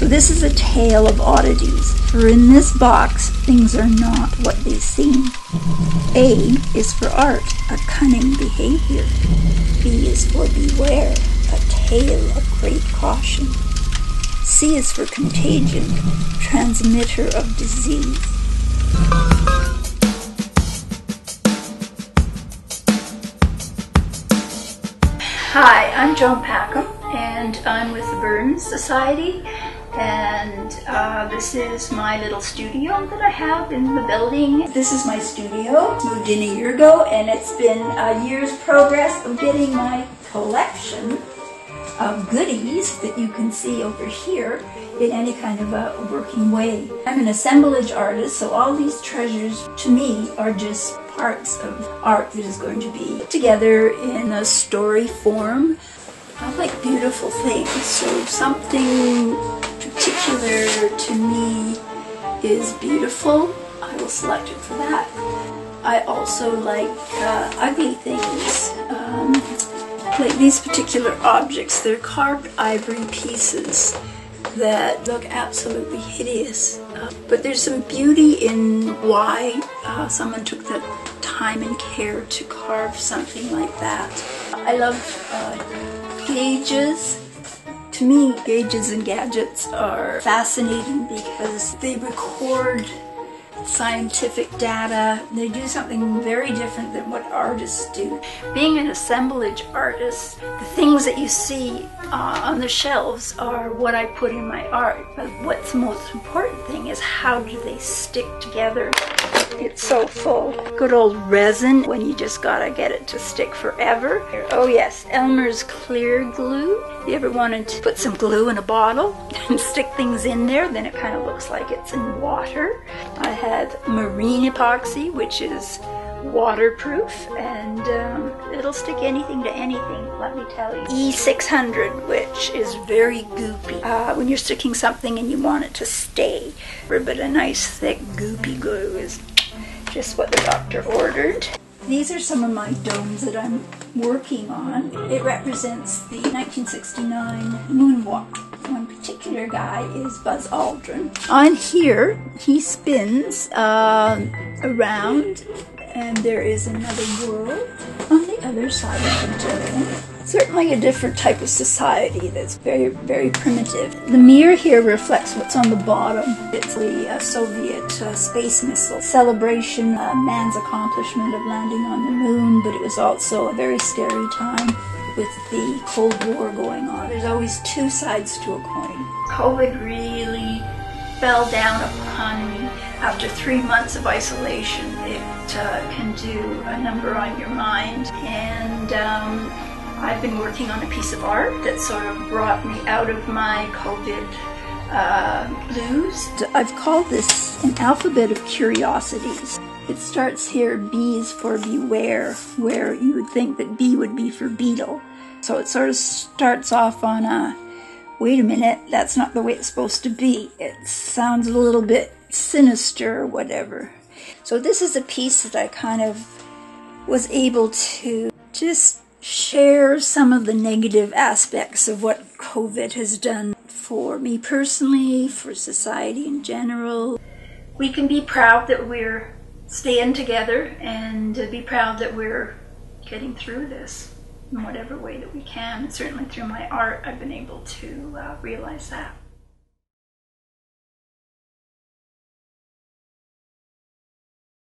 So this is a tale of oddities, for in this box things are not what they seem. A is for art, a cunning behavior. B is for beware, a tale of great caution. C is for contagion, transmitter of disease. Hi, I'm Joan Packham, and I'm with the Burns Society, and this is my little studio that I have in the building. This is my studio. Moved in a year ago, and it's been a year's progress of getting my collection of goodies that you can see over here in any kind of a working way. I'm an assemblage artist, so all these treasures to me are just parts of art that is going to be put together in a story form. I like beautiful things, so something particular to me is beautiful. I will select it for that. I also like ugly things, like these particular objects. They're carved ivory pieces that look absolutely hideous. But there's some beauty in why someone took the time and care to carve something like that. I love gauges. To me, gauges and gadgets are fascinating because they record scientific data. They do something very different than what artists do. Being an assemblage artist, the things that you see on the shelves are what I put in my art. But what's the most important thing is how do they stick together? It's so full. Good old resin when you just gotta get it to stick forever. Oh yes, Elmer's clear glue. You ever wanted to put some glue in a bottle and stick things in there, then it kind of looks like it's in water. I had marine epoxy, which is waterproof, and it'll stick anything to anything, let me tell you. E600, which is very goopy. When you're sticking something and you want it to stay, but a nice thick goopy glue is just what the doctor ordered. These are some of my domes that I'm working on. It represents the 1969 moonwalk. One particular guy is Buzz Aldrin. On here, he spins around, and there is another world on the other side of the dome. Certainly a different type of society that's very, very primitive. The mirror here reflects what's on the bottom. It's the Soviet space missile celebration, man's accomplishment of landing on the moon, but it was also a very scary time with the Cold War going on. There's always two sides to a coin. COVID really fell down upon me. After 3 months of isolation, it can do a number on your mind, and I've been working on a piece of art that sort of brought me out of my COVID blues. I've called this an alphabet of curiosities. It starts here, B is for beware, where you would think that B would be for beetle. So it sort of starts off on a, wait a minute, that's not the way it's supposed to be. It sounds a little bit sinister or whatever. So this is a piece that I kind of was able to just share some of the negative aspects of what COVID has done for me personally, for society in general. We can be proud that we're staying together and be proud that we're getting through this in whatever way that we can. Certainly through my art, I've been able to realize that.